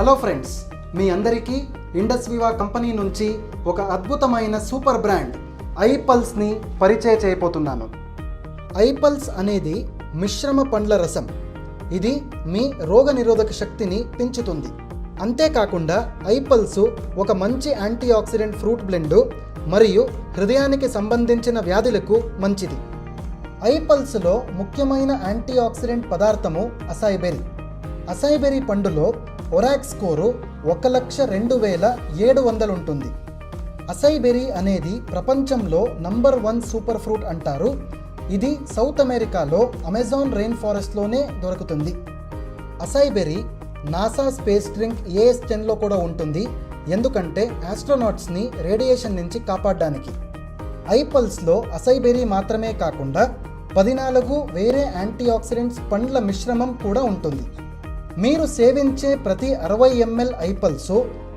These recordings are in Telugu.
హలో ఫ్రెండ్స్, మీ అందరికీ ఇండస్ వివా కంపెనీ నుంచి ఒక అద్భుతమైన సూపర్ బ్రాండ్ ఐపల్స్ని పరిచయం చేయబోతున్నాను. ఐపల్స్ అనేది మిశ్రమ పండ్ల రసం. ఇది మీ రోగనిరోధక శక్తిని పెంచుతుంది. అంతేకాకుండా ఐపల్స్ ఒక మంచి యాంటీ ఆక్సిడెంట్ ఫ్రూట్ బ్లెండ్ మరియు హృదయానికి సంబంధించిన వ్యాధులకు మంచిది. ఐపల్స్లో ముఖ్యమైన యాంటీ ఆక్సిడెంట్ పదార్థము అసాయ్ బెర్రీ. అసాయ్ బెర్రీ పండులో ఒరాక్ స్కోరు 1,02,700 ఉంటుంది. అసాయ్ బెర్రీ అనేది ప్రపంచంలో నంబర్ 1 సూపర్ ఫ్రూట్ అంటారు. ఇది సౌత్ అమెరికాలో అమెజాన్ రెయిన్ ఫారెస్ట్లోనే దొరుకుతుంది. అసాయ్ బెర్రీ నాసా స్పేస్ డ్రింక్ AS-10లో కూడా ఉంటుంది, ఎందుకంటే ఆస్ట్రోనాట్స్ని రేడియేషన్ నుంచి కాపాడడానికి. ఐపల్స్లో అసాయ్ బెర్రీ మాత్రమే కాకుండా 14 వేరే యాంటీ ఆక్సిడెంట్స్ పండ్ల మిశ్రమం కూడా ఉంటుంది. మీరు సేవించే ప్రతి 60 ml ఐపల్స్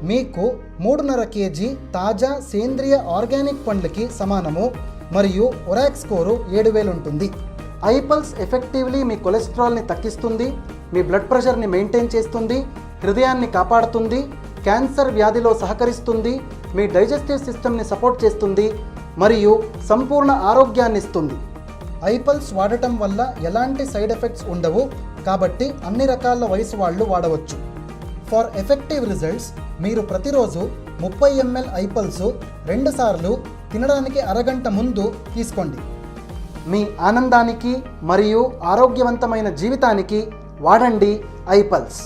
మీకు 3.5 kg తాజా సేంద్రియ ఆర్గానిక్ పండ్లకి సమానము మరియు ఒరాక్ స్కోరు 7,000 ఉంటుంది. ఐపల్స్ ఎఫెక్టివ్లీ మీ కొలెస్ట్రాల్ని తగ్గిస్తుంది, మీ బ్లడ్ ప్రెషర్ని మెయింటైన్ చేస్తుంది, హృదయాన్ని కాపాడుతుంది, క్యాన్సర్ వ్యాధిలో సహకరిస్తుంది, మీ డైజెస్టివ్ సిస్టమ్ని సపోర్ట్ చేస్తుంది మరియు సంపూర్ణ ఆరోగ్యాన్ని ఇస్తుంది. ఐపల్స్ వాడటం వల్ల ఎలాంటి సైడ్ ఎఫెక్ట్స్ ఉండవు, కాబట్టి అన్ని రకాల వయసు వాళ్ళు వాడవచ్చు. ఫర్ ఎఫెక్టివ్ రిజల్ట్స్ మీరు ప్రతిరోజు 30 ml ఐపల్స్ 2 సార్లు తినడానికి అరగంట ముందు తీసుకోండి. మీ ఆనందానికి మరియు ఆరోగ్యవంతమైన జీవితానికి వాడండి ఐపల్స్.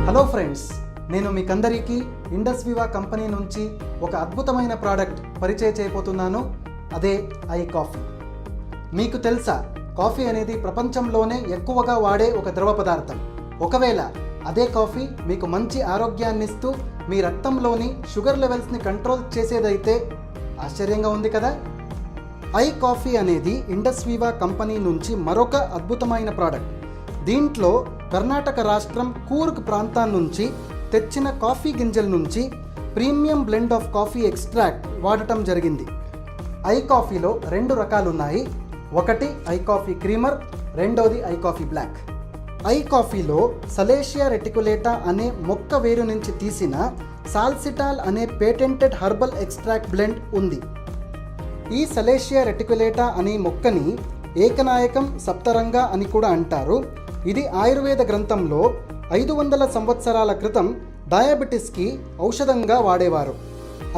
హలో ఫ్రెండ్స్, నేను మీకందరికీ ఇండస్ వివా కంపెనీ నుంచి ఒక అద్భుతమైన ప్రోడక్ట్ పరిచయం చేయబోతున్నాను. అదే ఐ కాఫీ. మీకు తెలుసా, కాఫీ అనేది ప్రపంచంలోనే ఎక్కువగా వాడే ఒక ద్రవ పదార్థం. ఒకవేళ అదే కాఫీ మీకు మంచి ఆరోగ్యాన్ని ఇస్తూ మీ రక్తంలోని షుగర్ లెవెల్స్ని కంట్రోల్ చేసేదైతే ఆశ్చర్యంగా ఉంది కదా. ఐ కాఫీ అనేది ఇండస్ వివా కంపెనీ నుంచి మరొక అద్భుతమైన ప్రోడక్ట్. దీంట్లో కర్ణాటక రాష్ట్రం కూర్గ్ ప్రాంతం నుంచి తెచ్చిన కాఫీ గింజల నుంచి premium blend of coffee extract వాడటం జరిగింది. ఐ కాఫీలో 2 రకాలు ఉన్నాయి. ఒకటి ఐ కాఫీ క్రీమర్, రెండోది ఐ కాఫీ బ్లాక్. ఐ కాఫీలో సలేషియా రెటికులేటా అనే మొక్క వేరు నుంచి తీసిన సాల్సిటాల్ అనే పేటెంటెడ్ హర్బల్ ఎక్స్ట్రాక్ట్ బ్లెండ్ ఉంది. ఈ సలేషియా రెటికులేటా అనే మొక్కని ఏకనాయకం సప్తరంగ అని కూడా అంటారు. ఇది ఆయుర్వేద గ్రంథంలో 500 సంవత్సరాల క్రితం డయాబెటిస్కి ఔషధంగా వాడేవారు.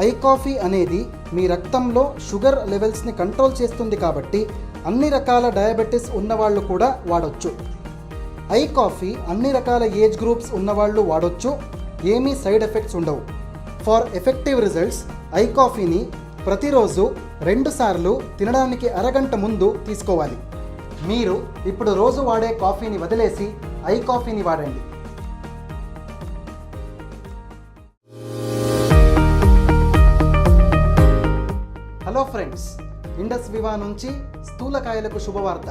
ఐ కాఫీ అనేది మీ రక్తంలో షుగర్ లెవెల్స్ని కంట్రోల్ చేస్తుంది, కాబట్టి అన్ని రకాల డయాబెటిస్ ఉన్నవాళ్ళు కూడా వాడొచ్చు. ఐ కాఫీ అన్ని రకాల ఏజ్ గ్రూప్స్ ఉన్నవాళ్ళు వాడొచ్చు, ఏమీ సైడ్ ఎఫెక్ట్స్ ఉండవు. ఫర్ ఎఫెక్టివ్ రిజల్ట్స్ ఐ కాఫీని ప్రతిరోజు 2 సార్లు తినడానికి అరగంట ముందు తీసుకోవాలి. మీరు ఇప్పుడు రోజు వాడే కాఫీని వదిలేసి ఐ కాఫీని వాడండి. హలో ఫ్రెండ్స్, ఇండస్ వివా నుంచి స్థూలకాయలకు శుభవార్త.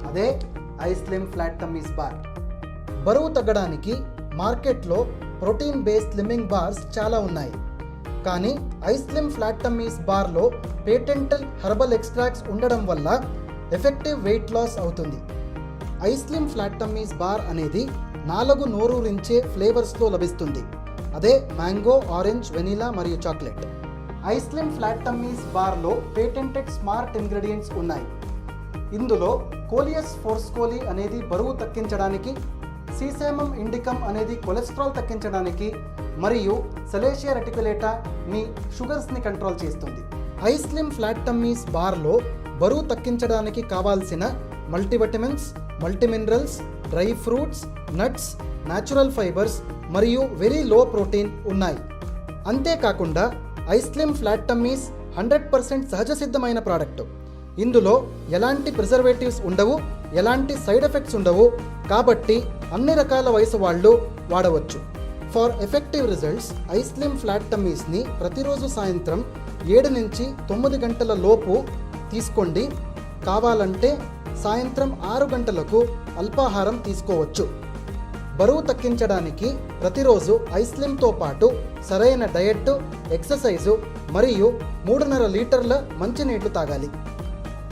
అదే ఐ స్లిమ్ ఫ్లాట్ టమ్మీస్ బార్. బరువు తగ్గడానికి మార్కెట్లో ప్రోటీన్ బేస్డ్ స్లిమ్మింగ్ బార్స్ చాలా ఉన్నాయి, కానీ ఐ స్లిమ్ ఫ్లాట్ టమ్మీస్ బార్లో పేటెంటెడ్ హెర్బల్ ఎక్స్ట్రాక్ట్స్ ఉండడం వల్ల ఎఫెక్టివ్ వెయిట్ లాస్ అవుతుంది. ఐ స్లిమ్ ఫ్లాట్ టమ్మీస్ బార్ అనేది 4 నోరూరించే ఫ్లేవర్స్లో లభిస్తుంది. అదే మ్యాంగో, ఆరెంజ్, వెనిలా మరియు chocolate. I slim flat tummies బార్లో పేటెంటెడ్ స్మార్ట్ ఇంగ్రీడియంట్స్ ఉన్నాయి. ఇందులో కోలియస్ ఫోర్స్కోలి అనేది బరువు తగ్గించడానికి, సీసేమం ఇండికమ్ అనేది కొలెస్ట్రాల్ తగ్గించడానికి మరియు సలేషియా రెటికులేటా మీ షుగర్స్ని కంట్రోల్ చేస్తుంది. ఐ స్లిమ్ ఫ్లాట్ టమ్మీస్ బార్లో బరువు తగ్గించడానికి కావాల్సిన multivitamins, multiminerals, dry fruits, nuts, natural fibres మరియు వెరీ లో ప్రోటీన్ ఉన్నాయి. అంతేకాకుండా ఐ స్లిమ్ ఫ్లాట్ టమ్మీస్ 100% సహజ సిద్ధమైన ప్రోడక్ట్. ఇందులో ఎలాంటి ప్రిజర్వేటివ్స్ ఉండవు, ఎలాంటి సైడ్ ఎఫెక్ట్స్ ఉండవు, కాబట్టి అన్ని రకాల వయసు వాళ్ళు వాడవచ్చు. For effective results I slim flat టమ్మీస్ని ప్రతిరోజు సాయంత్రం 7 నుంచి 9 గంటల లోపు తీసుకోండి. కావాలంటే సాయంత్రం 6 గంటలకు అల్పాహారం తీసుకోవచ్చు. బరువు తగ్గించడానికి ప్రతిరోజు ఐ స్లిమ్తో పాటు సరైన డయట్, ఎక్సర్సైజు మరియు 3.5 లీటర్ల మంచినీళ్లు తాగాలి.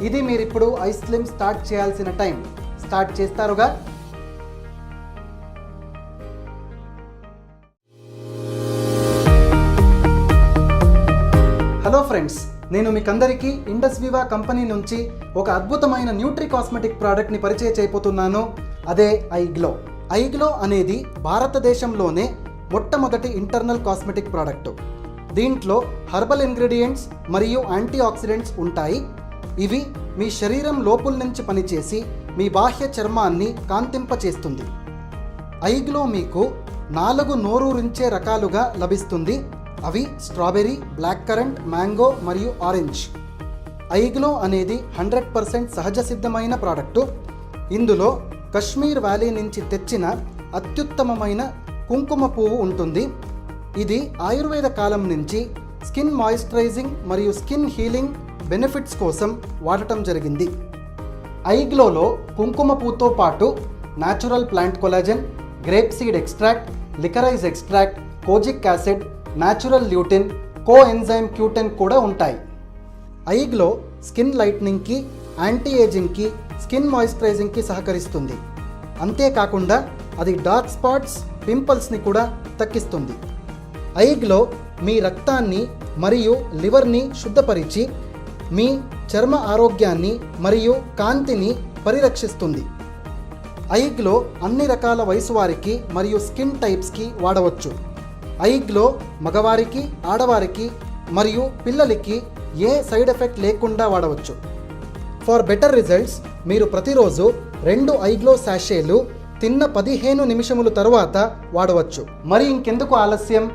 ఇది మీరిప్పుడు ఐస్ స్లిమ్ స్టార్ట్ చేయాల్సిన టైం. స్టార్ట్ చేస్తారుగా? హలో ఫ్రెండ్స్, నేను మీకందరికీ ఇండస్ వివా కంపెనీ నుంచి ఒక అద్భుతమైన న్యూట్రీ కాస్మెటిక్ ప్రోడక్ట్ని పరిచయం చేయబోతున్నాను. అదే ఐగ్లో. ఐగ్లో అనేది భారతదేశంలోనే మొట్టమొదటి ఇంటర్నల్ కాస్మెటిక్ ప్రోడక్ట్. దీంట్లో హెర్బల్ ఇంగ్రీడియంట్స్ మరియు యాంటీ ఆక్సిడెంట్స్ ఉంటాయి. ఇవి మీ శరీరం లోపల నుంచి పనిచేసి మీ బాహ్య చర్మాన్ని కాంతింపచేస్తుంది. ఐగ్లో మీకు 4 నోరూరించే రకాలుగా లభిస్తుంది. అవి స్ట్రాబెర్రీ, బ్లాక్ కరెంట్, మ్యాంగో మరియు ఆరెంజ్. ఐగ్లో అనేది 100% సహజ సిద్ధమైన ప్రోడక్టు. ఇందులో కశ్మీర్ వ్యాలీ నుంచి తెచ్చిన అత్యుత్తమమైన కుంకుమ పువ్వు ఉంటుంది. ఇది ఆయుర్వేద కాలం నుంచి స్కిన్ మాయిశ్చరైజింగ్ మరియు స్కిన్ హీలింగ్ బెనిఫిట్స్ కోసం వాడటం జరిగింది. ఐగ్లోలో కుంకుమ పువ్వుతో పాటు natural plant collagen, grape seed extract, liquorice extract, kojic acid, natural lutein, coenzyme Q ten కూడా ఉంటాయి. ఐగ్లో స్కిన్ లైట్నింగ్కి, యాంటీ ఏజింగ్కి, స్కిన్ మాయిశ్చరైజింగ్కి సహకరిస్తుంది. అంతేకాకుండా అది డార్క్ స్పాట్స్, పింపుల్స్ని కూడా తగ్గిస్తుంది. ఐగ్లో మీ రక్తాన్ని మరియు లివర్ని శుద్ధపరిచి మీ చర్మ ఆరోగ్యాన్ని మరియు కాంతిని పరిరక్షిస్తుంది. ఐగ్లో అన్ని రకాల వయసు వారికి మరియు స్కిన్ టైప్స్కి వాడవచ్చు. ఐగ్లో మగవారికి, ఆడవారికి మరియు పిల్లలకి ఏ సైడ్ ఎఫెక్ట్ లేకుండా వాడవచ్చు. ఫర్ బెటర్ రిజల్ట్స్ మీరు ప్రతిరోజు 2 ఐగ్లో శాషేలు తిన్న 15 నిమిషముల తర్వాత వాడవచ్చు. మరి ఇంకెందుకు ఆలస్యం?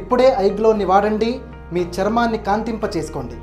ఇప్పుడే ఐగ్లోని వాడండి, మీ చర్మాన్ని కాంతింప చేసుకోండి.